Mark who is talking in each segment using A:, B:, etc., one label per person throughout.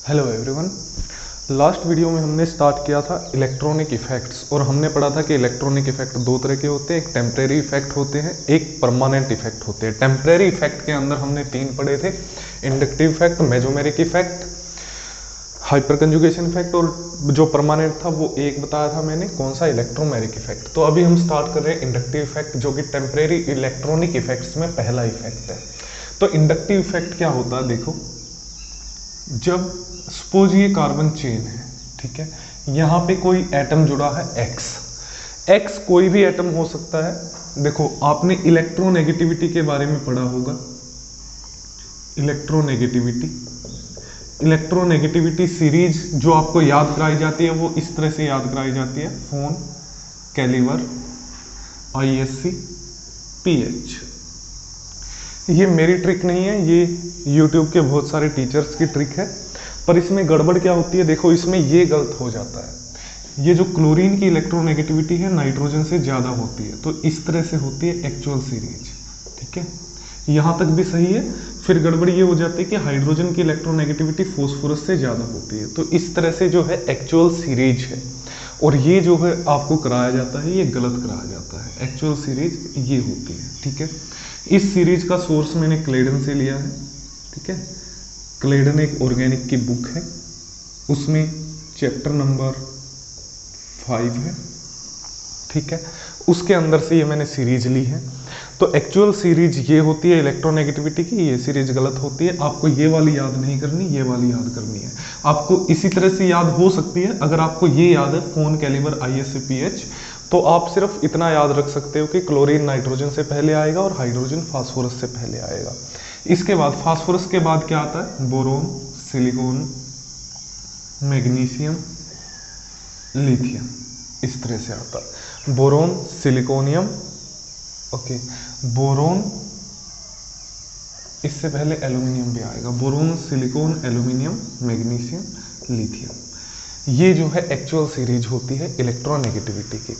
A: Hello everyone. Last video में हमने start किया था इलेक्ट्रॉनिक इफेक्ट्स और हमने पढ़ा था कि इलेक्ट्रॉनिक इफेक्ट दो तरह के होते हैं, एक टेम्परेरी इफेक्ट होते हैं, एक परमानेंट इफेक्ट होते हैं। टेम्परेरी इफेक्ट के अंदर हमने तीन पढ़े थे, inductive effect, mesomeric effect, hyper conjugation effect, और जो परमानेंट था वो एक बताया था मैंने, कौन सा, इलेक्ट्रोमेरिक इफेक्ट। तो अभी हम स्टार्ट कर रहे हैं इंडक्टिव इफेक्ट, जो कि टेम्परेरी इलेक्ट्रॉनिक इफेक्ट्स में पहला इफेक्ट है। तो इंडक्टिव इफेक्ट क्या होता है, देखो, जब सपोज ये कार्बन चेन है, ठीक है, यहाँ पे कोई एटम जुड़ा है एक्स कोई भी एटम हो सकता है। देखो, आपने इलेक्ट्रोनेगेटिविटी के बारे में पढ़ा होगा, इलेक्ट्रोनेगेटिविटी सीरीज जो आपको याद कराई जाती है वो इस तरह से याद कराई जाती है, फोन, कैलिवर, ISC, PH। ये मेरी ट्रिक नहीं है, ये YouTube के बहुत सारे टीचर्स की ट्रिक है, पर इसमें गड़बड़ क्या होती है, देखो इसमें ये गलत हो जाता है। ये जो क्लोरीन की इलेक्ट्रोनेगेटिविटी है नाइट्रोजन से ज़्यादा होती है, तो इस तरह से होती है एक्चुअल सीरीज, ठीक है, यहाँ तक भी सही है। फिर गड़बड़ ये हो जाती है कि हाइड्रोजन की इलेक्ट्रोनेगेटिविटी फॉस्फोरस से ज़्यादा होती है, तो इस तरह से जो है एक्चुअल सीरीज है, और ये जो है आपको कराया जाता है, ये गलत कराया जाता है। एक्चुअल सीरीज ये होती है, ठीक है। इस सीरीज का सोर्स मैंने क्लेडन से लिया है, ठीक है। क्लेडन एक ऑर्गेनिक की बुक है, उसमें चैप्टर नंबर 5 है, ठीक है, उसके अंदर से ये मैंने सीरीज ली है। तो एक्चुअल सीरीज ये होती है इलेक्ट्रोनेगेटिविटी की, ये सीरीज गलत होती है। आपको ये वाली याद नहीं करनी, ये वाली याद करनी है। आपको इसी तरह से याद हो सकती है, अगर आपको ये याद है फोन, कैलिबर, ISC, PH, तो आप सिर्फ इतना याद रख सकते हो कि क्लोरीन नाइट्रोजन से पहले आएगा और हाइड्रोजन फास्फोरस से पहले आएगा। इसके बाद फास्फोरस के बाद क्या आता है, बोरोन, सिलिकॉन, मैग्नीशियम, लिथियम, इस तरह से आता है। बोरोन, सिलिकॉनियम, ओके, बोरोन, इससे पहले एल्यूमिनियम भी आएगा, boron, silicon, aluminium, magnesium, lithium. ये जो है एक्चुअल सीरीज होती है इलेक्ट्रोनेगेटिविटी की।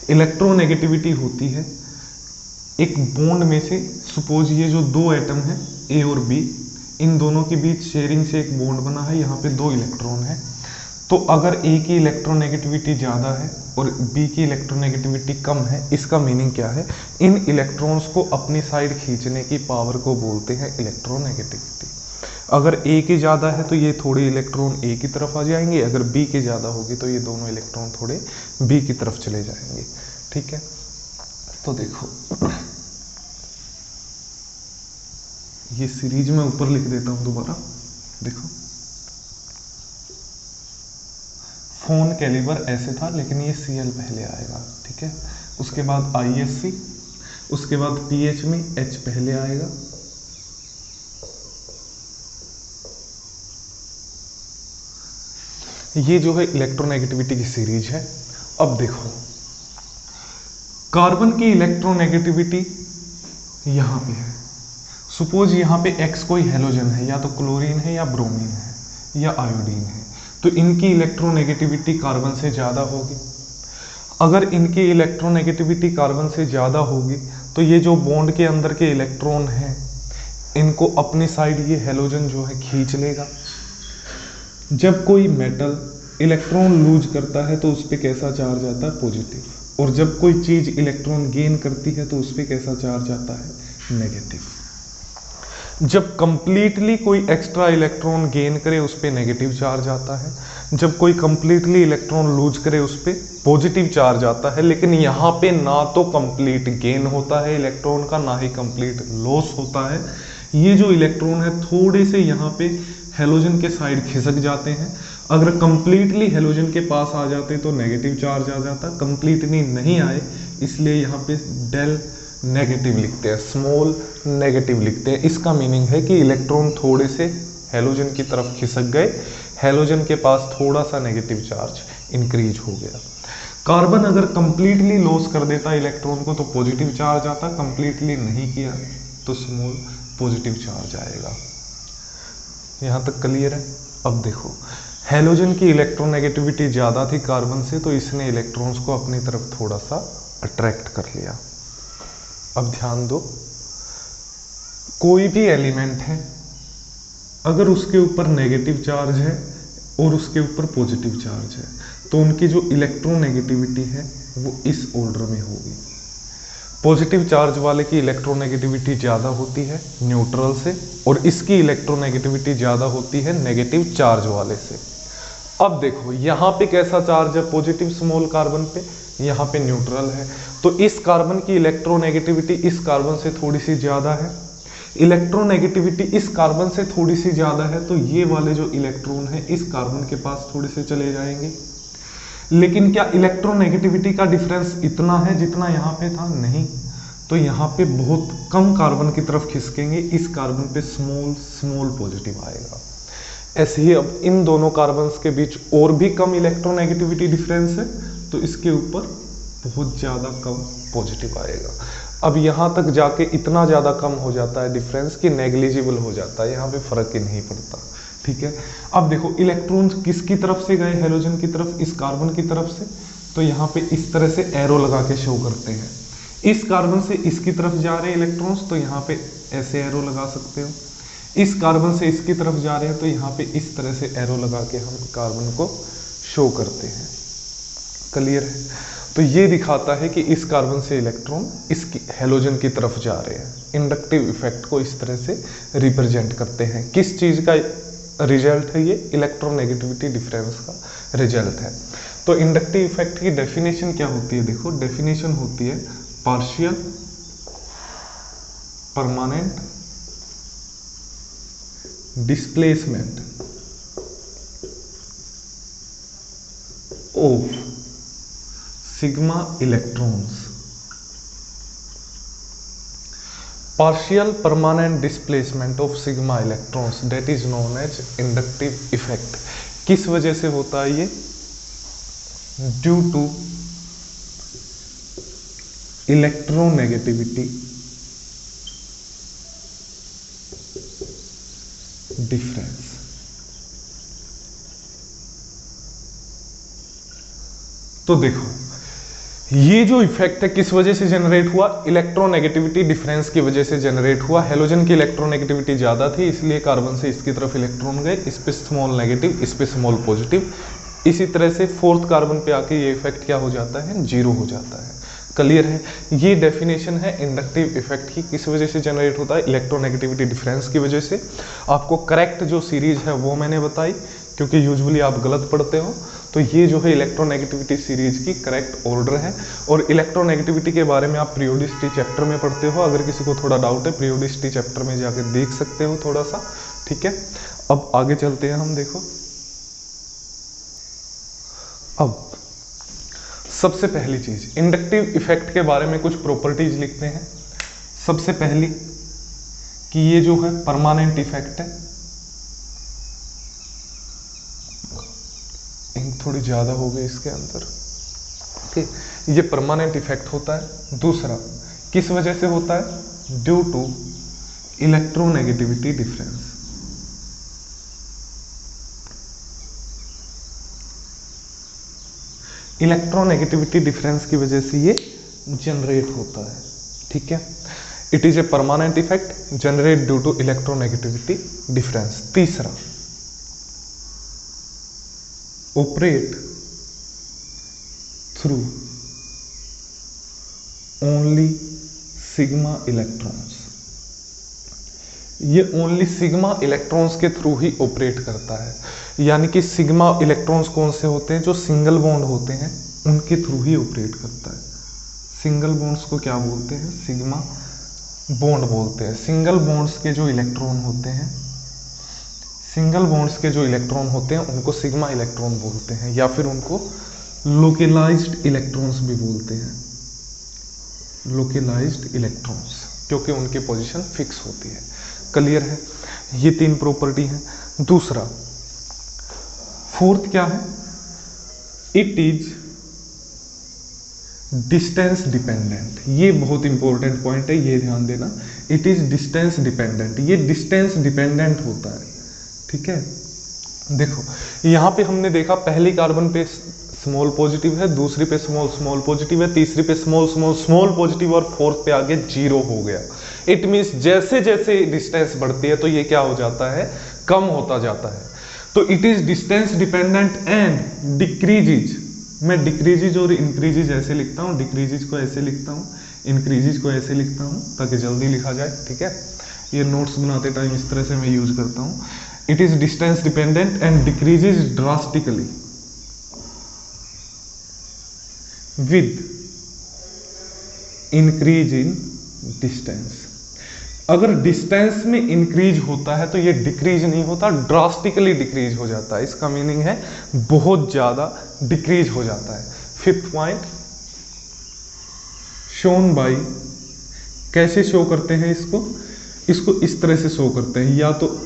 A: इलेक्ट्रोनेगेटिविटी होती है एक बॉन्ड में से, सपोज ये जो दो एटम है A और B, इन दोनों के बीच शेयरिंग से एक बॉन्ड बना है, यहाँ पे दो इलेक्ट्रॉन है। तो अगर A की इलेक्ट्रोनेगेटिविटी ज़्यादा है और B की इलेक्ट्रोनेगेटिविटी कम है, इसका मीनिंग क्या है, इन इलेक्ट्रॉन्स को अपनी साइड खींचने की पावर को बोलते हैं इलेक्ट्रोनेगेटिविटी। अगर A की ज़्यादा है तो ये थोड़े इलेक्ट्रॉन A की तरफ आ जाएंगे, अगर B की ज़्यादा होगी तो ये दोनों इलेक्ट्रॉन थोड़े B की तरफ चले जाएंगे, ठीक है। तो देखो, ये सीरीज में ऊपर लिख देता हूं दोबारा, देखो, फोन, कैलिबर ऐसे था, लेकिन ये Cl पहले आएगा, ठीक है। उसके बाद ISC, उसके बाद PH में H पहले आएगा, ये जो है इलेक्ट्रोनेगेटिविटी की सीरीज है। अब देखो, कार्बन की इलेक्ट्रोनेगेटिविटी यहां पे है। सपोज यहाँ पे X कोई हेलोजन है, या तो क्लोरीन है, या ब्रोमीन है, या आयोडीन है, तो इनकी इलेक्ट्रोनेगेटिविटी कार्बन से ज़्यादा होगी। अगर इनकी इलेक्ट्रोनेगेटिविटी कार्बन से ज़्यादा होगी तो ये जो बॉन्ड के अंदर के इलेक्ट्रॉन हैं, इनको अपनी साइड ये हेलोजन जो है खींच लेगा। जब कोई मेटल इलेक्ट्रॉन लूज करता है तो उस पर कैसा चार्ज आता है, पॉजिटिव, और जब कोई चीज़ इलेक्ट्रॉन गेन करती है तो उस पर कैसा चार्ज आता है, नेगेटिव। जब कंप्लीटली कोई एक्स्ट्रा इलेक्ट्रॉन गेन करे उस पर नेगेटिव चार्ज आता है, जब कोई कंप्लीटली इलेक्ट्रॉन लूज करे उस पर पॉजिटिव चार्ज आता है। लेकिन यहाँ पे ना तो कंप्लीट गेन होता है इलेक्ट्रॉन का, ना ही कंप्लीट लॉस होता है। ये जो इलेक्ट्रॉन है थोड़े से यहाँ पे हेलोजन के साइड खिसक जाते हैं। अगर कंप्लीटली हेलोजन के पास आ जाते तो नेगेटिव चार्ज आ जाता, कंप्लीटली नहीं आए इसलिए यहाँ पे डेल नेगेटिव लिखते हैं, स्मॉल नेगेटिव लिखते हैं। इसका मीनिंग है कि इलेक्ट्रॉन थोड़े से हेलोजन की तरफ खिसक गए, हेलोजन के पास थोड़ा सा नेगेटिव चार्ज इंक्रीज हो गया। कार्बन अगर कंप्लीटली लॉस कर देता इलेक्ट्रॉन को तो पॉजिटिव चार्ज आता, कंप्लीटली नहीं किया तो स्मॉल पॉजिटिव चार्ज आएगा। यहाँ तक क्लियर है। अब देखो, हेलोजन की इलेक्ट्रोनेगेटिविटी ज़्यादा थी कार्बन से, तो इसने इलेक्ट्रॉन्स को अपनी तरफ थोड़ा सा अट्रैक्ट कर लिया। अब ध्यान दो, कोई भी एलिमेंट है अगर उसके ऊपर नेगेटिव चार्ज है और उसके ऊपर पॉजिटिव चार्ज है तो उनकी जो इलेक्ट्रोनेगेटिविटी है वो इस ऑर्डर में होगी। पॉजिटिव चार्ज वाले की इलेक्ट्रोनेगेटिविटी ज़्यादा होती है न्यूट्रल से, और इसकी इलेक्ट्रोनेगेटिविटी ज़्यादा होती है नेगेटिव चार्ज वाले से। अब देखो यहाँ पे कैसा चार्ज है पॉजिटिव स्मॉल कार्बन पे, यहाँ पे न्यूट्रल है, तो इस कार्बन की इलेक्ट्रोनेगेटिविटी इस कार्बन से थोड़ी सी ज़्यादा है, इलेक्ट्रोनेगेटिविटी इस कार्बन से थोड़ी सी ज़्यादा है, तो ये वाले जो इलेक्ट्रॉन है इस कार्बन के पास थोड़े से चले जाएंगे। लेकिन क्या इलेक्ट्रोनेगेटिविटी का डिफरेंस इतना है जितना यहाँ पे था? नहीं, तो यहाँ पे बहुत कम कार्बन की तरफ खिसकेंगे, इस कार्बन पे स्मॉल स्मॉल पॉजिटिव आएगा। ऐसे ही अब इन दोनों कार्बन्स के बीच और भी कम इलेक्ट्रोनेगेटिविटी डिफरेंस है, तो इसके ऊपर बहुत ज़्यादा कम पॉजिटिव आएगा। अब यहाँ तक जाके इतना ज़्यादा कम हो जाता है डिफरेंस कि नेग्लिजिबल हो जाता है, यहाँ पे फर्क ही नहीं पड़ता। ठीक है, अब देखो इलेक्ट्रॉन्स किसकी तरफ से गए हेलोजन की तरफ? इस कार्बन की तरफ से, तो यहाँ पे इस तरह से एरो लगा के शो करते हैं। इस कार्बन से इसकी तरफ जा रहे हैं इलेक्ट्रॉन्स, तो यहाँ पे ऐसे एरो लगा सकते हो। इस कार्बन से इसकी तरफ जा रहे हैं तो यहाँ पे इस तरह से एरो लगा के हम कार्बन को शो करते हैं। क्लियर है? तो ये दिखाता है कि इस कार्बन से इलेक्ट्रॉन इसकी हेलोजन की तरफ जा रहे हैं। इंडक्टिव इफेक्ट को इस तरह से रिप्रेजेंट करते हैं। किस चीज़ का रिजल्ट है ये? इलेक्ट्रोनेगेटिविटी डिफरेंस का रिजल्ट है। तो इंडक्टिव इफेक्ट की डेफिनेशन क्या होती है? देखो डेफिनेशन होती है partial permanent displacement of sigma electrons. Partial permanent displacement of sigma electrons that is known as inductive effect. किस वजह से होता है ये? Due to electronegativity difference. तो देखो ये जो इफेक्ट है किस वजह से जनरेट हुआ? इलेक्ट्रोनेगेटिविटी डिफरेंस की वजह से जनरेट हुआ। हेलोजन की इलेक्ट्रोनेगेटिविटी ज्यादा थी इसलिए कार्बन से इसकी तरफ इलेक्ट्रॉन गए, इस पे स्मॉल नेगेटिव, इस पे स्मॉल पॉजिटिव। इसी तरह से फोर्थ कार्बन पे आके ये इफेक्ट क्या हो जाता है? जीरो हो जाता है। क्लियर है? ये डेफिनेशन है इंडक्टिव इफेक्ट की। किस वजह से जनरेट होता है? इलेक्ट्रोनेगेटिविटी डिफरेंस की वजह से। आपको करेक्ट जो सीरीज है वो मैंने बताई, क्योंकि यूजुअली आप गलत पढ़ते हो। तो ये जो है इलेक्ट्रोनेगेटिविटी सीरीज की करेक्ट ऑर्डर है। और इलेक्ट्रोनेगेटिविटी के बारे में आप पीरियोडिसिटी चैप्टर में पढ़ते हो। अगर किसी को थोड़ा डाउट है पीरियोडिसिटी चैप्टर में जाकर देख सकते हो थोड़ा सा। ठीक है, अब आगे चलते हैं हम। देखो अब सबसे पहली चीज इंडक्टिव इफेक्ट के बारे में कुछ प्रॉपर्टीज लिखते हैं। सबसे पहली कि ये जो है परमानेंट इफेक्ट है। इंक थोड़ी ज्यादा हो गई इसके अंदर। ओके, ये परमानेंट इफेक्ट होता है। दूसरा किस वजह से होता है? Due to electronegativity difference. Electronegativity difference की वजह से ये जनरेट होता है। ठीक है, it is a permanent effect generate due to electronegativity difference. तीसरा operate through only sigma electrons. ये ओनली सिग्मा इलेक्ट्रॉन्स के थ्रू ही ऑपरेट करता है। यानी कि सिग्मा इलेक्ट्रॉन्स कौन से होते हैं? जो सिंगल बॉन्ड होते हैं उनके थ्रू ही ऑपरेट करता है। सिंगल बॉन्ड्स को क्या बोलते हैं? सिग्मा बॉन्ड बोलते हैं। सिंगल बॉन्ड्स के जो इलेक्ट्रॉन होते हैं, सिंगल बॉन्ड्स के जो इलेक्ट्रॉन होते हैं उनको सिग्मा इलेक्ट्रॉन बोलते हैं, या फिर उनको लोकेलाइज्ड इलेक्ट्रॉन्स भी बोलते हैं। लोकेलाइज्ड इलेक्ट्रॉन्स, क्योंकि उनकी पोजीशन फिक्स होती है। क्लियर है? ये तीन प्रॉपर्टी हैं। दूसरा फोर्थ क्या है? It is distance dependent. ये बहुत इंपॉर्टेंट पॉइंट है, ये ध्यान देना। It is distance dependent. ये डिस्टेंस डिपेंडेंट होता है। ठीक है, देखो यहां पे हमने देखा पहली कार्बन पे स्मॉल पॉजिटिव है, दूसरी पे स्मॉल स्मॉल पॉजिटिव है, तीसरी पे स्मॉल स्मॉल स्मॉल पॉजिटिव, और फोर्थ पे आगे जीरो हो गया। इट मीन्स जैसे जैसे डिस्टेंस बढ़ती है तो ये क्या हो जाता है? कम होता जाता है। तो it is distance dependent and decreases, मैं डिक्रीजेज और इंक्रीजेज ऐसे लिखता हूँ, डिक्रीजेज को ऐसे लिखता हूँ, इंक्रीजेज को ऐसे लिखता हूँ ताकि जल्दी लिखा जाए, ठीक है। ये नोट्स बनाते टाइम इस तरह से मैं यूज करता हूँ। It is distance dependent and decreases drastically with increase in distance. अगर डिस्टेंस में इंक्रीज होता है तो ये डिक्रीज नहीं होता, ड्रास्टिकली डिक्रीज हो जाता है। इसका मीनिंग है बहुत ज्यादा डिक्रीज हो जाता है। फिफ्थ पॉइंट, शोन बाई, कैसे शो करते हैं इसको, इसको इस तरह से शो करते हैं, या तो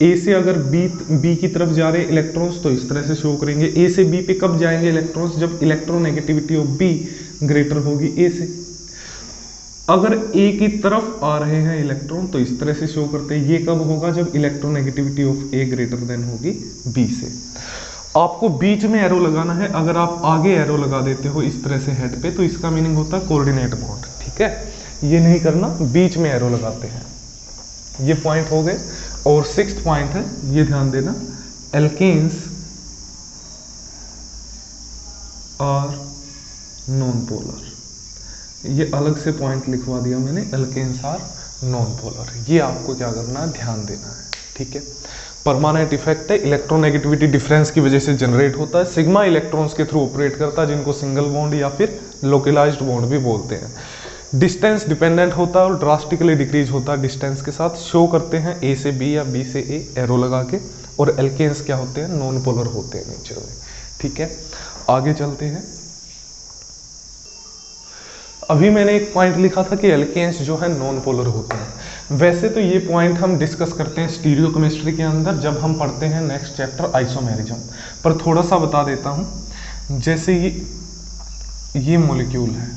A: ए से अगर बी की तरफ जा रहे इलेक्ट्रॉन्स तो इस तरह से शो करेंगे। ए से बी पे कब जाएंगे इलेक्ट्रॉन्स, जब इलेक्ट्रोनेगेटिविटी ऑफ बी ग्रेटर होगी ए से। अगर ए की तरफ आ रहे हैं इलेक्ट्रॉन तो इस तरह से शो करते हैं। ये कब होगा, जब electronegativity of A greater than होगी बी से। आपको बीच में एरो लगाना है, अगर आप आगे एरो लगा देते हो इस तरह से हेड पे तो इसका मीनिंग होता है कोऑर्डिनेट बॉन्ड, ठीक है। ये नहीं करना, बीच में एरो लगाते हैं। ये पॉइंट हो गए। और सिक्स्थ पॉइंट है, ये ध्यान देना, एल्केन्स आर नॉन पोलर। ये अलग से पॉइंट लिखवा दिया मैंने, एल्केन्स आर नॉन पोलर। ये आपको क्या करना है, ध्यान देना है, ठीक है। परमानेंट इफेक्ट है, इलेक्ट्रोनेगेटिविटी डिफरेंस की वजह से जनरेट होता है। सिग्मा इलेक्ट्रॉन्स के थ्रू ऑपरेट करता है, जिनको सिंगल बॉन्ड या फिर लोकलाइज्ड बॉन्ड भी बोलते हैं। डिस्टेंस डिपेंडेंट होता है और ड्रास्टिकली डिक्रीज होता है डिस्टेंस के साथ। शो करते हैं ए से बी या बी से ए एरो लगा के। और एल्केन्स क्या होते हैं, नॉन पोलर होते हैं नेचर में, ठीक है। आगे चलते हैं। अभी मैंने एक पॉइंट लिखा था कि एल्केन्स जो है नॉन पोलर होते हैं। वैसे तो ये पॉइंट हम डिस्कस करते हैं स्टीरियोकेमिस्ट्री के अंदर जब हम पढ़ते हैं नेक्स्ट चैप्टर आइसोमेरिज्म, पर थोड़ा सा बता देता हूं। जैसे ये मॉलिक्यूल है,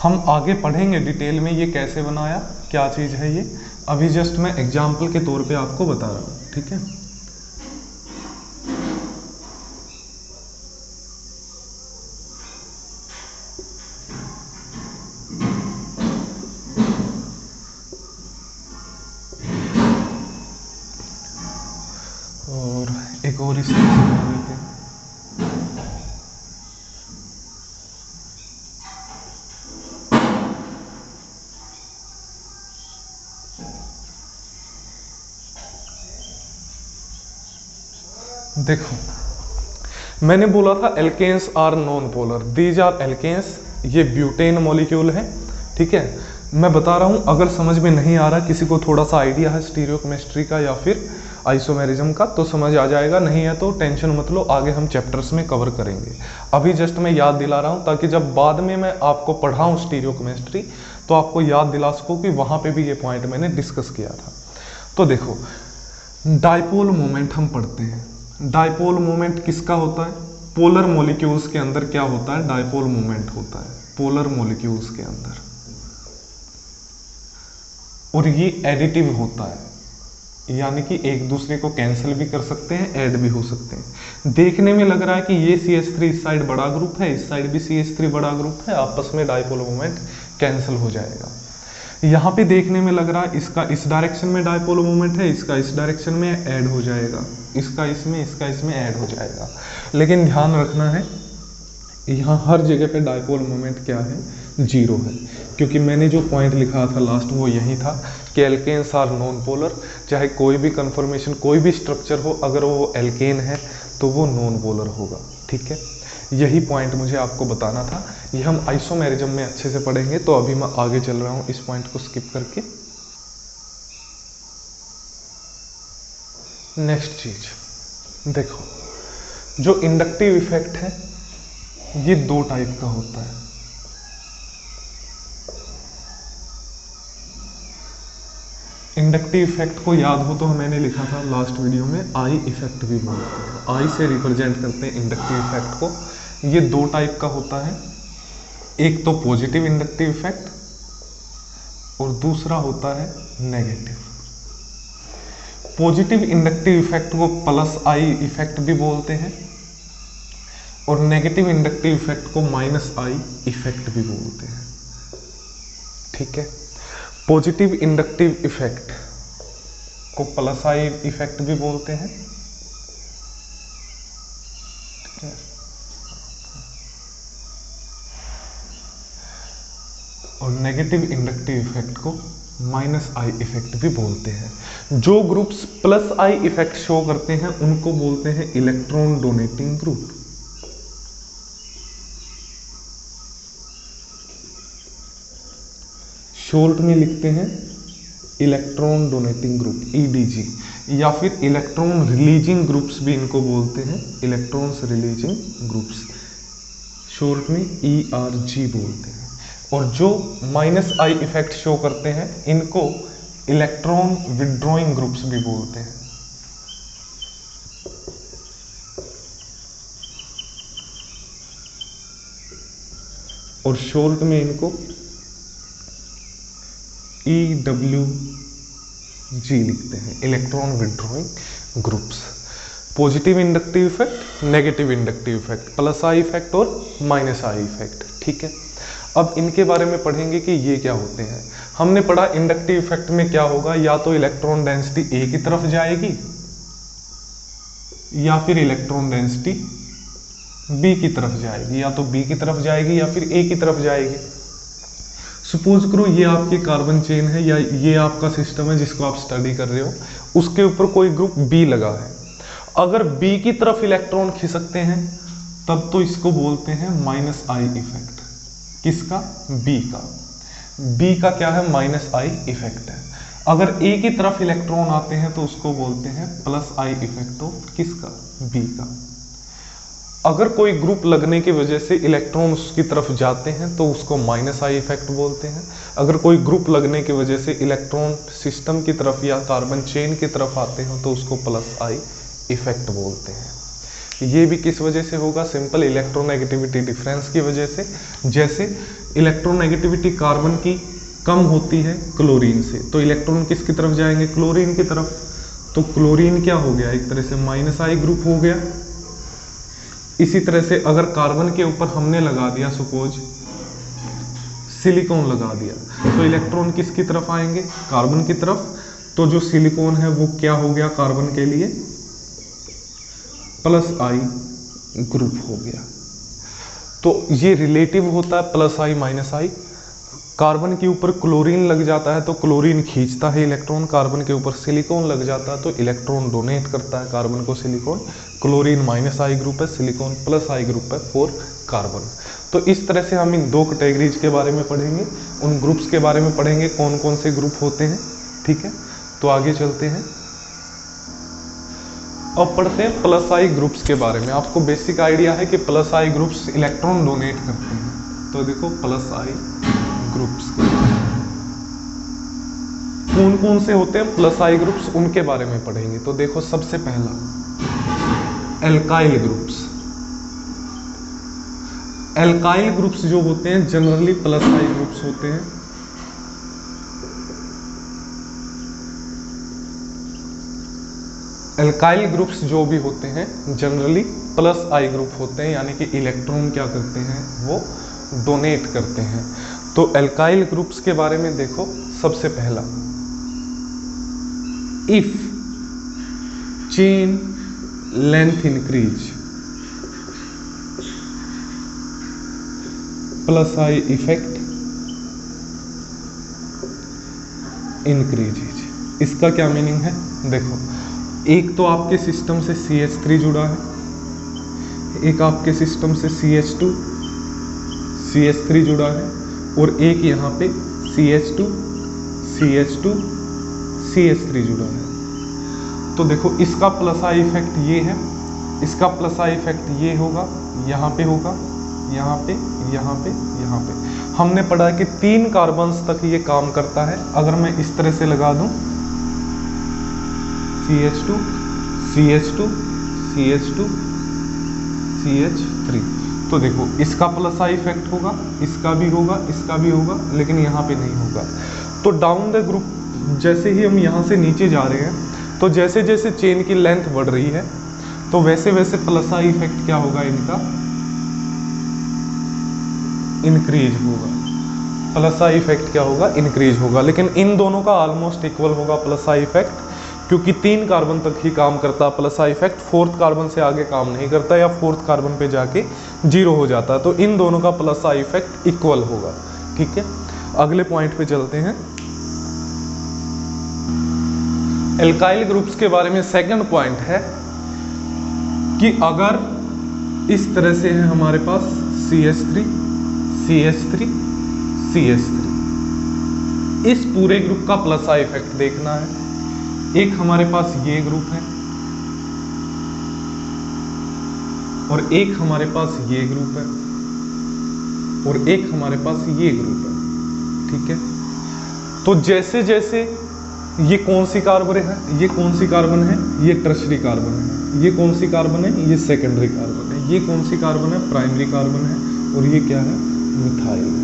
A: हम आगे पढ़ेंगे डिटेल में ये कैसे बनाया, क्या चीज है ये। अभी जस्ट मैं एग्जाम्पल के तौर पे आपको बता रहा हूं, ठीक है। और एक और इस तरह से बना देते हैं। देखो, मैंने बोला था alkanes are non polar, these are alkanes. ये ब्यूटेन मॉलिक्यूल है, ठीक है। मैं बता रहा हूं, अगर समझ में नहीं आ रहा, किसी को थोड़ा सा आइडिया है स्टीरियोकेमिस्ट्री का या फिर आइसोमेरिज्म का तो समझ आ जाएगा, नहीं है तो टेंशन मत लो, आगे हम चैप्टर्स में कवर करेंगे। अभी जस्ट मैं याद दिला रहा हूं ताकि जब बाद में मैं आपको पढ़ाऊं स्टीरियोकेमिस्ट्री तो आपको याद दिला सकूं कि वहां पे भी ये पॉइंट मैंने डिस्कस किया था। तो देखो, डाइपोल मोमेंट हम पढ़ते हैं। डाइपोल मोमेंट किसका होता है, पोलर मॉलिक्यूल्स के अंदर क्या होता है, डाइपोल मोमेंट होता है पोलर मॉलिक्यूल्स के अंदर। और ये एडिटिव होता है, यानी कि एक दूसरे को कैंसिल भी कर सकते हैं, ऐड भी हो सकते हैं। देखने में लग रहा है कि ये CH3 इस साइड बड़ा ग्रुप है, इस साइड भी CH3 बड़ा ग्रुप है, आपस में डाइपोल मोमेंट कैंसिल हो जाएगा। यहाँ पे देखने में लग रहा है इसका इस डायरेक्शन में डाइपोल मोमेंट है, इसका इस डायरेक्शन में ऐड हो जाएगा, इसका इसमें ऐड हो जाएगा। लेकिन ध्यान रखना है, यहाँ हर जगह पे डाइपोल मोमेंट क्या है, 0 है। क्योंकि मैंने जो पॉइंट लिखा था लास्ट वो यही था कि एल्केन्स आर नॉन पोलर। चाहे कोई भी कन्फर्मेशन, कोई भी स्ट्रक्चर हो, अगर वो एल्केन है तो वो नॉन पोलर होगा, ठीक है। यही पॉइंट मुझे आपको बताना था। ये हम आइसोमेरिज्म में अच्छे से पढ़ेंगे, तो अभी मैं आगे चल रहा हूँ इस पॉइंट को स्किप करके। नेक्स्ट चीज देखो, जो इंडक्टिव इफेक्ट है ये 2 टाइप का होता है। इंडक्टिव इफेक्ट को याद हो तो मैंने लिखा था लास्ट वीडियो में, आई इफेक्ट भी बोलते हैं, आई से रिप्रेजेंट करते हैं इंडक्टिव इफेक्ट को। ये 2 टाइप का होता है, एक तो पॉजिटिव इंडक्टिव इफेक्ट और दूसरा होता है नेगेटिव। पॉजिटिव इंडक्टिव इफेक्ट को प्लस आई इफेक्ट भी बोलते हैं, और नेगेटिव इंडक्टिव इफेक्ट को माइनस आई इफेक्ट भी बोलते हैं। ठीक है, पॉजिटिव इंडक्टिव इफेक्ट को प्लस आई इफेक्ट भी बोलते हैं। ठीक है, और नेगेटिव इंडक्टिव इफेक्ट को माइनस आई इफेक्ट भी बोलते हैं। जो groups plus I effect show करते हैं उनको बोलते हैं इलेक्ट्रॉन डोनेटिंग ग्रुप। शॉर्ट में लिखते हैं इलेक्ट्रॉन डोनेटिंग ग्रुप, ईडीजी, या फिर इलेक्ट्रॉन रिलीजिंग ग्रुप्स भी इनको बोलते हैं, इलेक्ट्रॉन्स रिलीजिंग ग्रुप्स, शॉर्ट में ईआरजी बोलते हैं। और जो माइनस आई इफेक्ट शो करते हैं इनको इलेक्ट्रॉन विड्रॉइंग ग्रुप्स भी बोलते हैं। और शॉर्ट में इनको EWG लिखते हैं, electron withdrawing groups. Positive inductive effect, negative inductive effect, plus I effect और माइनस आई इफेक्ट। ठीक है, अब इनके बारे में पढ़ेंगे कि ये क्या होते हैं। हमने पढ़ा इंडक्टिव इफेक्ट में क्या होगा, या तो इलेक्ट्रॉन डेंसिटी ए की तरफ जाएगी या फिर इलेक्ट्रॉन डेंसिटी बी की तरफ जाएगी, या तो बी की तरफ जाएगी या फिर ए की तरफ जाएगी। सपोज करो ये आपकी कार्बन चेन है या ये आपका सिस्टम है जिसको आप स्टडी कर रहे हो, उसके ऊपर कोई ग्रुप बी लगा है। अगर बी की तरफ इलेक्ट्रॉन खिसकते हैं तब तो इसको बोलते हैं माइनस आई इफेक्ट। किसका? बी का। बी का क्या है? माइनस आई इफेक्ट है। अगर ए की तरफ इलेक्ट्रॉन आते हैं तो उसको बोलते हैं प्लस आई इफेक्ट ऑफ किसका? बी का। अगर कोई ग्रुप लगने की वजह से इलेक्ट्रॉन उसकी तरफ जाते हैं तो उसको माइनस आई इफेक्ट बोलते हैं। अगर कोई ग्रुप लगने की वजह से इलेक्ट्रॉन सिस्टम की तरफ या कार्बन चेन की तरफ आते हैं तो उसको प्लस आई इफेक्ट बोलते हैं। ये भी किस वजह से होगा? सिंपल इलेक्ट्रोनेगेटिविटी डिफरेंस की वजह से। जैसे इलेक्ट्रोनेगेटिविटी कार्बन की कम होती है क्लोरीन से, तो इलेक्ट्रॉन किसकी तरफ जाएंगे? क्लोरीन की तरफ। तो क्लोरीन क्या हो गया? एक तरह से माइनस आई ग्रुप हो गया। इसी तरह से अगर कार्बन के ऊपर हमने लगा दिया सपोज सिलिकॉन लगा दिया, तो इलेक्ट्रॉन किसकी तरफ आएंगे? कार्बन की तरफ। तो जो सिलिकॉन है वो क्या हो गया कार्बन के लिए? प्लस आई ग्रुप हो गया। तो ये रिलेटिव होता है प्लस आई माइनस आई। कार्बन के ऊपर क्लोरीन लग जाता है तो क्लोरीन खींचता है इलेक्ट्रॉन, कार्बन के ऊपर सिलिकॉन लग जाता है तो इलेक्ट्रॉन डोनेट करता है कार्बन को silicon. Chlorine minus I group है, सिलिकॉन प्लस आई ग्रुप है फॉर कार्बन। तो इस तरह से हम इन दो कैटेगरीज के बारे में पढ़ेंगे, उन ग्रुप्स के बारे में पढ़ेंगे कौन कौन से ग्रुप होते हैं। ठीक है, तो आगे चलते हैं। अब पढ़ते हैं प्लस आई ग्रुप्स के बारे में। आपको बेसिक आइडिया है कि plus I groups electron donate करते हैं। तो देखो प्लस आई ग्रुप्स कौन कौन से होते हैं प्लस आई ग्रुप्स, उनके बारे में पढ़ेंगे। तो देखो सबसे पहला एल्काइल ग्रुप्स। एल्काइल ग्रुप्स जो होते हैं जनरली प्लस आई ग्रुप्स होते हैं। एल्काइल ग्रुप्स जो भी होते हैं जनरली प्लस आई ग्रुप होते हैं, यानी कि इलेक्ट्रॉन क्या करते हैं? वो डोनेट करते हैं। तो एल्काइल ग्रुप्स के बारे में देखो सबसे पहला, if chain length increase plus I effect increases. इसका क्या मीनिंग है? देखो एक तो आपके सिस्टम से CH3 जुड़ा है, एक आपके सिस्टम से CH2 CH3 जुड़ा है, और एक यहाँ पे CH2 CH2 CH3 जुड़ा है। तो देखो इसका प्लस आई इफेक्ट ये है, इसका प्लस आई इफेक्ट ये होगा, यहाँ पे होगा, यहाँ पे, यहाँ पे, यहाँ पे। हमने पढ़ा कि 3 कार्बन्स तक ये काम करता है। अगर मैं इस तरह से लगा दूं CH2 CH2 CH2 CH3, तो देखो इसका प्लस आई इफेक्ट होगा, इसका भी होगा, इसका भी होगा, लेकिन यहाँ पे नहीं होगा। तो डाउन द ग्रुप जैसे ही हम यहाँ से नीचे जा रहे हैं, तो जैसे जैसे चेन की लेंथ बढ़ रही है तो वैसे वैसे प्लस आई इफेक्ट क्या होगा? इनका इंक्रीज होगा, प्लस आई इफेक्ट क्या होगा, इंक्रीज होगा। लेकिन इन दोनों का ऑलमोस्ट इक्वल होगा प्लस आई इफेक्ट, क्योंकि 3 कार्बन तक ही काम करता है plus I effect, 4th carbon से आगे काम नहीं करता या 4th कार्बन पे जाके 0 हो जाता है। तो इन दोनों का प्लस आई इफेक्ट इक्वल होगा। ठीक है, अगले पॉइंट पे चलते हैं। एल्काइल ग्रुप्स के बारे में सेकंड पॉइंट है कि अगर इस तरह से है हमारे पास CH3 CH3 CH3, इस पूरे ग्रुप का प्लस आई इफेक्ट देखना है। एक हमारे पास ये ग्रुप है और एक हमारे पास ये ग्रुप है और एक हमारे पास ये ग्रुप है। ठीक है, तो जैसे जैसे ये कौन सी कार्बन है, ये कौन सी कार्बन है, ये टर्शरी कार्बन है, ये कौन सी कार्बन है, ये सेकेंडरी कार्बन है, ये कौन सी कार्बन है, प्राइमरी कार्बन है, और ये क्या है, मिथाइल है।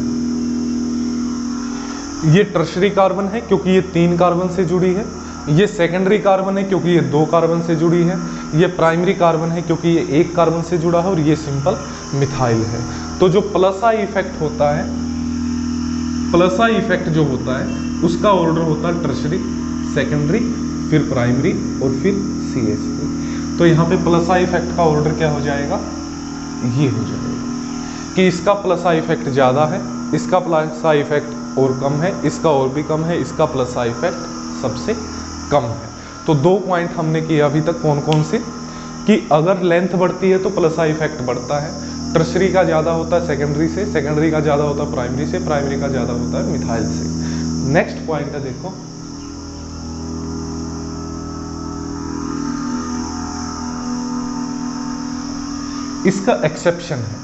A: ये टर्शरी कार्बन है क्योंकि ये 3 कार्बन से जुड़ी है, ये सेकेंडरी कार्बन है क्योंकि ये 2 कार्बन से जुड़ी है, ये प्राइमरी कार्बन है क्योंकि ये 1 कार्बन से जुड़ा है, और ये सिंपल मिथाइल है। तो जो प्लस आई इफेक्ट होता है, प्लस आई इफेक्ट जो होता है उसका ऑर्डर होता है टर्शरी, सेकेंडरी, फिर प्राइमरी और फिर CH3। तो यहाँ पे प्लस आई इफेक्ट का ऑर्डर क्या हो जाएगा, ये हो जाएगा कि इसका प्लस आई इफेक्ट ज़्यादा है, इसका प्लस आई इफेक्ट और कम है, इसका और भी कम है, इसका प्लस आई इफेक्ट सबसे कम है। तो 2 पॉइंट हमने किए अभी तक, कौन कौन से, कि अगर लेंथ बढ़ती है तो प्लस आई इफेक्ट बढ़ता है, टर्शरी का ज़्यादा होता है सेकेंडरी से, सेकेंडरी का ज़्यादा होता है प्राइमरी से, प्राइमरी का ज़्यादा होता है मिथाइल से। नेक्स्ट पॉइंट है, देखो इसका एक्सेप्शन है।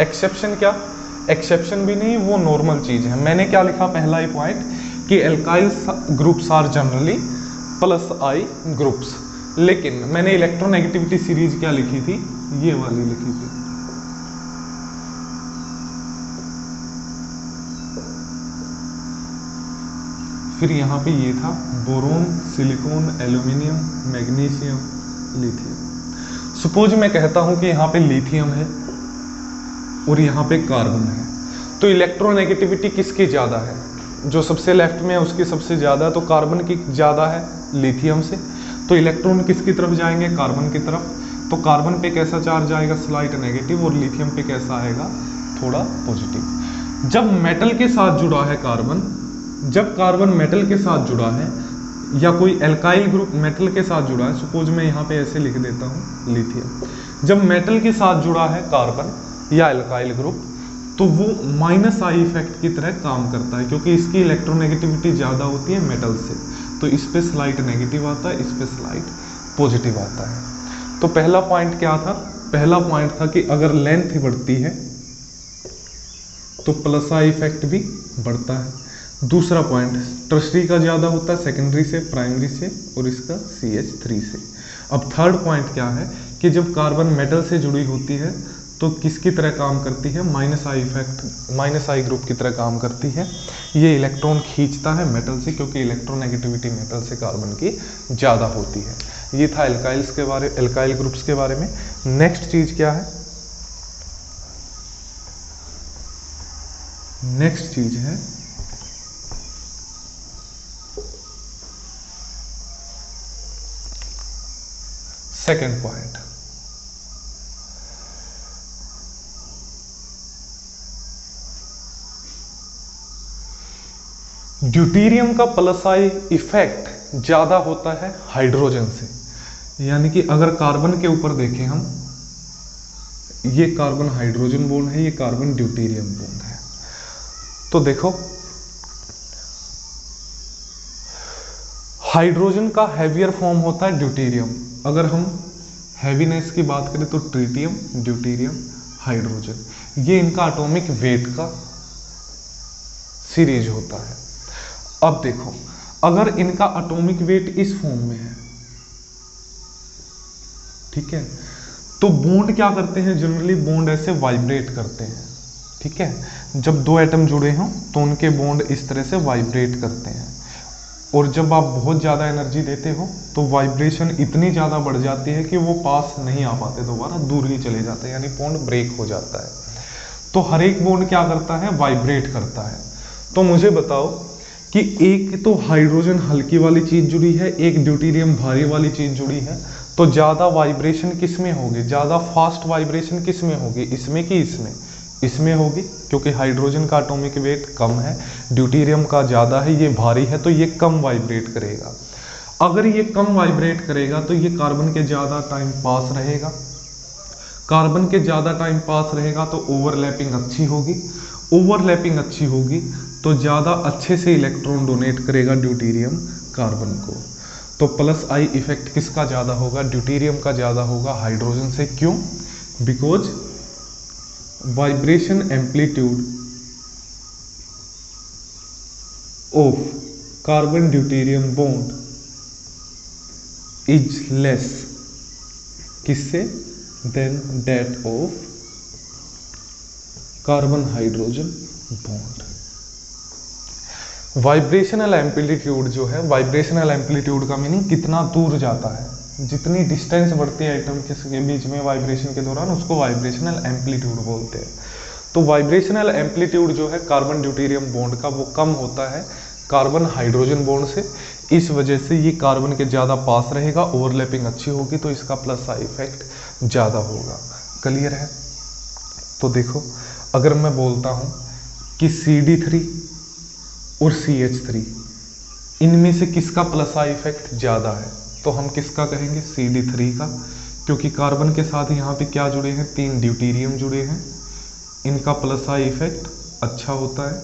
A: एक्सेप्शन क्या, एक्सेप्शन भी नहीं, वो नॉर्मल चीज है। मैंने क्या लिखा पहला ही पॉइंट कि alkyl groups are generally plus I groups, लेकिन मैंने इलेक्ट्रोनेगेटिविटी सीरीज क्या लिखी थी, ये वाली लिखी थी। फिर यहाँ पे ये था boron, silicon, aluminium, magnesium, lithium. Suppose मैं कहता हूं कि यहाँ पे लिथियम है और यहाँ पे कार्बन है, तो इलेक्ट्रोनेगेटिविटी किसकी ज़्यादा है, जो सबसे लेफ्ट में है उसकी सबसे ज़्यादा है, तो कार्बन की ज़्यादा है लिथियम से। तो इलेक्ट्रॉन किसकी तरफ जाएंगे, कार्बन की तरफ। तो कार्बन पे कैसा चार्ज आएगा, स्लाइट नेगेटिव, और लिथियम पे कैसा आएगा, थोड़ा पॉजिटिव। जब मेटल के साथ जुड़ा है कार्बन, जब कार्बन मेटल के साथ जुड़ा है या कोई एल्काइल ग्रुप मेटल के साथ जुड़ा है, सपोज मैं यहाँ पे ऐसे लिख देता हूँ लिथियम, जब मेटल के साथ जुड़ा है कार्बन या एल्काइल ग्रुप, तो वो माइनस आई इफेक्ट की तरह काम करता है, क्योंकि इसकी इलेक्ट्रोनेगेटिविटी ज़्यादा होती है मेटल से, तो इस पे स्लाइट नेगेटिव आता है, इस पे स्लाइट पॉजिटिव आता है। तो पहला पॉइंट क्या था, पहला पॉइंट था कि अगर लेंथ बढ़ती है तो प्लस आई इफेक्ट भी बढ़ता है। दूसरा पॉइंट, टर्शरी का ज़्यादा होता है सेकेंडरी से, प्राइमरी से, और इसका CH3 से। अब थर्ड पॉइंट क्या है कि जब कार्बन मेटल से जुड़ी होती है तो किसकी तरह काम करती है, minus I effect, minus I group की तरह काम करती है। ये इलेक्ट्रॉन खींचता है मेटल से, क्योंकि इलेक्ट्रोनेगेटिविटी मेटल से कार्बन की ज़्यादा होती है। ये था एल्काइल्स के बारे, एल्काइल ग्रुप्स के बारे में। नेक्स्ट चीज़ क्या है, नेक्स्ट चीज़ है सेकेंड पॉइंट, ड्यूटेरियम का प्लस आई इफेक्ट ज्यादा होता है हाइड्रोजन से। यानी कि अगर कार्बन के ऊपर देखें हम, ये कार्बन हाइड्रोजन बॉन्ड है, ये कार्बन ड्यूटेरियम बॉन्ड है, तो देखो हाइड्रोजन का हैवियर फॉर्म होता है ड्यूटेरियम। अगर हम हैवीनेस की बात करें तो ट्रिटियम, ड्यूटेरियम, हाइड्रोजन, ये इनका एटॉमिक वेट का सीरीज होता है। अब देखो अगर इनका एटॉमिक वेट इस फॉर्म में है, ठीक है, तो बॉन्ड क्या करते हैं, जनरली बॉन्ड ऐसे वाइब्रेट करते हैं। ठीक है, जब 2 एटम जुड़े हों तो उनके बॉन्ड इस तरह से वाइब्रेट करते हैं, और जब आप बहुत ज़्यादा एनर्जी देते हो तो वाइब्रेशन इतनी ज़्यादा बढ़ जाती है कि वो पास नहीं आ पाते, दोबारा दूर ही चले जाते हैं, यानी बॉन्ड ब्रेक हो जाता है। तो हर एक बॉन्ड क्या करता है, वाइब्रेट करता है। तो मुझे बताओ कि एक तो हाइड्रोजन हल्की वाली चीज जुड़ी है, एक ड्यूटेरियम भारी वाली चीज जुड़ी है, तो ज्यादा वाइब्रेशन किस में होगी, ज्यादा फास्ट वाइब्रेशन किस में होगी, इसमें कि इसमें, इसमें होगी, क्योंकि हाइड्रोजन का एटॉमिक वेट कम है, ड्यूटेरियम का ज्यादा है, ये भारी है, तो ये कम वाइब्रेट करेगा। अगर ये कम वाइब्रेट करेगा तो ये कार्बन के ज्यादा टाइम पास रहेगा, कार्बन के ज्यादा टाइम पास रहेगा तो ओवरलैपिंग अच्छी होगी, ओवरलैपिंग अच्छी होगी तो ज्यादा अच्छे से इलेक्ट्रॉन डोनेट करेगा ड्यूटेरियम कार्बन को। तो प्लस आई इफेक्ट किसका ज्यादा होगा, ड्यूटेरियम का ज्यादा होगा हाइड्रोजन से। क्यों, because vibration amplitude of carbon deuterium bond is less, किससे, then that of carbon hydrogen bond. Vibrational amplitude जो है, वाइब्रेशनल एम्पलीट्यूड का मीनिंग कितना दूर जाता है, जितनी डिस्टेंस बढ़ती है एटम के बीच में वाइब्रेशन के दौरान, उसको वाइब्रेशनल एम्पलीट्यूड बोलते हैं। तो वाइब्रेशनल एम्पलीट्यूड जो है कार्बन ड्यूटेरियम बॉन्ड का, वो कम होता है कार्बन हाइड्रोजन बॉन्ड से। इस वजह से ये कार्बन के ज़्यादा पास रहेगा, ओवरलैपिंग अच्छी होगी, तो इसका प्लस आई इफेक्ट ज़्यादा होगा। क्लियर है। तो देखो, अगर मैं बोलता हूँ कि CD3 और CH3 इनमें से किसका प्लस आई इफेक्ट ज़्यादा है, तो हम किसका कहेंगे, CD3 का, क्योंकि कार्बन के साथ यहाँ पे क्या जुड़े हैं, 3 ड्यूटेरियम जुड़े हैं, इनका प्लस आई इफेक्ट अच्छा होता है,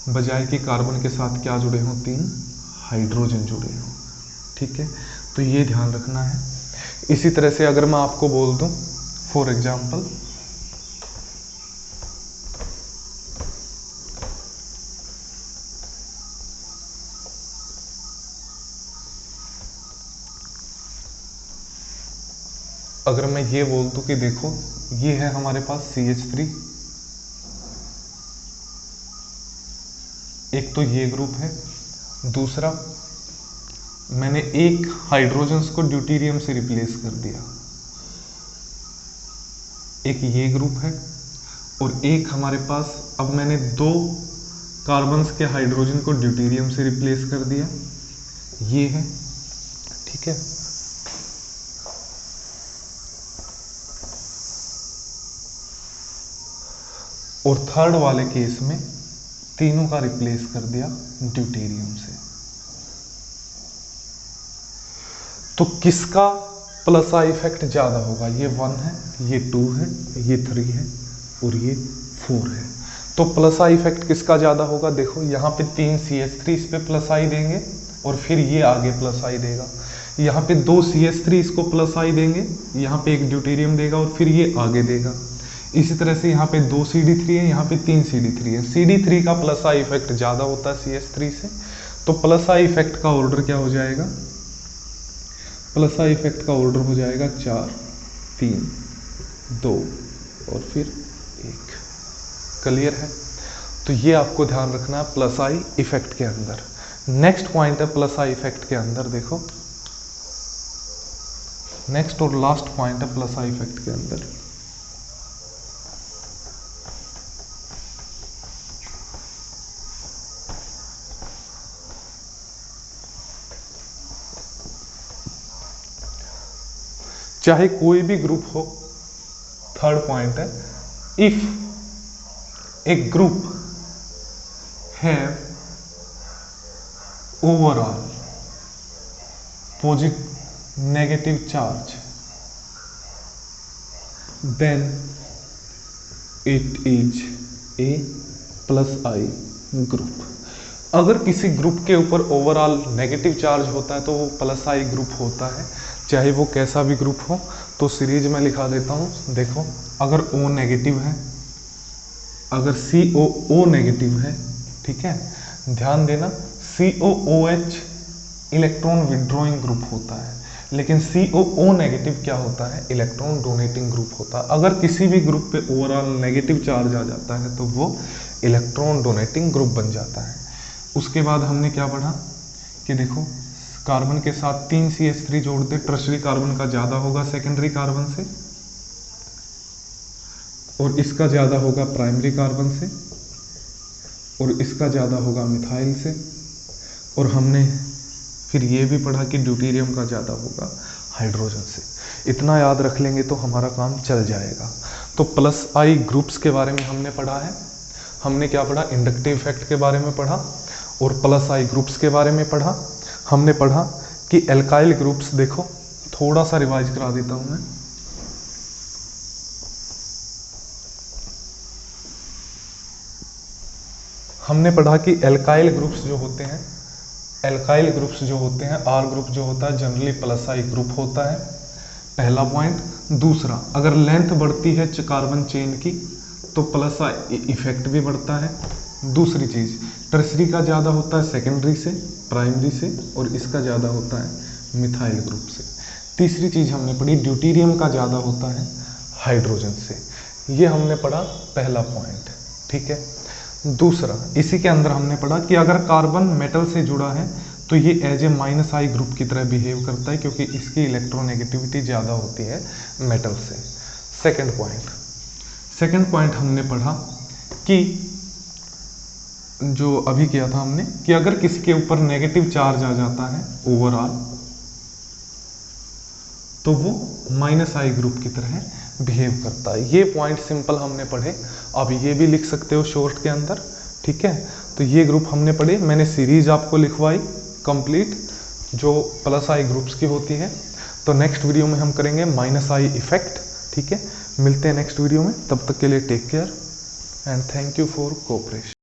A: बजाय कि कार्बन के साथ क्या जुड़े हों, 3 हाइड्रोजन जुड़े हों। ठीक है, तो ये ध्यान रखना है। इसी तरह से अगर मैं आपको बोल दूं, फॉर एग्जाम्पल अगर मैं ये बोल दूं कि देखो ये है हमारे पास CH3, एक तो ये ग्रुप है, दूसरा मैंने एक हाइड्रोजन्स को ड्यूटेरियम से रिप्लेस कर दिया, एक ये ग्रुप है, और एक हमारे पास अब मैंने 2 कार्बन्स के हाइड्रोजन को ड्यूटेरियम से रिप्लेस कर दिया, ये है। ठीक है, और थर्ड वाले केस में तीनों का रिप्लेस कर दिया ड्यूटेरियम से। तो किसका प्लस आई इफेक्ट ज्यादा होगा, ये 1 है, ये 2 है, ये 3 है और ये 4 है। तो प्लस आई इफेक्ट किसका ज्यादा होगा, देखो यहाँ पे 3 CH3 इस पे प्लस आई देंगे और फिर ये आगे प्लस आई देगा, यहाँ पे 2 CH3 इसको प्लस आई देंगे, यहाँ पे एक ड्यूटेरियम देगा और फिर ये आगे देगा। इसी तरह से यहाँ पे 2 CD3 है, यहाँ पे 3 CD3 है। CD3 का प्लस आई इफेक्ट ज़्यादा होता है CH3 से, तो प्लस आई इफेक्ट का ऑर्डर क्या हो जाएगा, प्लस आई इफेक्ट का ऑर्डर हो जाएगा 4, 3, 2 और फिर 1। क्लियर है। तो ये आपको ध्यान रखना है प्लस आई इफेक्ट के अंदर। नेक्स्ट पॉइंट है प्लस आई इफेक्ट के अंदर, देखो नेक्स्ट और लास्ट पॉइंट है प्लस आई इफेक्ट के अंदर। चाहे कोई भी ग्रुप हो, थर्ड पॉइंट है, if a group have overall positive negative charge, then it is a plus I group. अगर किसी ग्रुप के ऊपर ओवरऑल नेगेटिव चार्ज होता है तो वो प्लस आई ग्रुप होता है, चाहे वो कैसा भी ग्रुप हो। तो सीरीज में लिखा देता हूँ, देखो अगर O नेगेटिव है, अगर COO नेगेटिव है, ठीक है, ध्यान देना COOH इलेक्ट्रॉन विड्रॉइंग ग्रुप होता है, लेकिन COO नेगेटिव क्या होता है, इलेक्ट्रॉन डोनेटिंग ग्रुप होता है। अगर किसी भी ग्रुप पे ओवरऑल नेगेटिव चार्ज आ जाता है तो वो इलेक्ट्रॉन डोनेटिंग ग्रुप बन जाता है। उसके बाद हमने क्या पढ़ा कि देखो कार्बन के साथ 3 CH3 जोड़ते, टर्शरी कार्बन का ज़्यादा होगा सेकेंडरी कार्बन से, और इसका ज़्यादा होगा प्राइमरी कार्बन से, और इसका ज़्यादा होगा मिथाइल से। और हमने फिर ये भी पढ़ा कि ड्यूटेरियम का ज़्यादा होगा हाइड्रोजन से। इतना याद रख लेंगे तो हमारा काम चल जाएगा। तो प्लस आई ग्रुप्स के बारे में हमने पढ़ा है। हमने क्या पढ़ा? इंडक्टिव इफेक्ट के बारे में पढ़ा और प्लस आई ग्रुप्स के बारे में पढ़ा। हमने पढ़ा कि एल्काइल ग्रुप्स, देखो थोड़ा सा रिवाइज करा देता हूं मैं। हमने पढ़ा कि एल्काइल ग्रुप्स जो होते हैं, एल्काइल ग्रुप्स जो होते हैं, आर ग्रुप जो होता है जनरली प्लस आई ग्रुप होता है, पहला पॉइंट। दूसरा, अगर लेंथ बढ़ती है कार्बन चेन की तो प्लस आई इफेक्ट भी बढ़ता है। दूसरी चीज़, टर्सरी का ज़्यादा होता है सेकेंडरी से, प्राइमरी से, और इसका ज़्यादा होता है मिथाइल ग्रुप से। तीसरी चीज़ हमने पढ़ी, ड्यूटेरियम का ज़्यादा होता है हाइड्रोजन से। ये हमने पढ़ा पहला पॉइंट, ठीक है। दूसरा, इसी के अंदर हमने पढ़ा कि अगर कार्बन मेटल से जुड़ा है तो ये as a minus I group की तरह बिहेव करता है, क्योंकि इसकी इलेक्ट्रोनेगेटिविटी ज़्यादा होती है मेटल से। सेकंड पॉइंट हमने पढ़ा कि जो अभी किया था हमने, कि अगर किसी के ऊपर नेगेटिव चार्ज आ जाता है ओवरऑल तो वो माइनस आई ग्रुप की तरह बिहेव करता है। ये पॉइंट सिंपल हमने पढ़े। अब ये भी लिख सकते हो शॉर्ट के अंदर, ठीक है। तो ये ग्रुप हमने पढ़े, मैंने सीरीज आपको लिखवाई कंप्लीट जो प्लस आई ग्रुप्स की होती है। तो नेक्स्ट वीडियो में हम करेंगे माइनस आई इफेक्ट, ठीक है। मिलते हैं नेक्स्ट वीडियो में, तब तक के लिए take care and thank you for cooperation.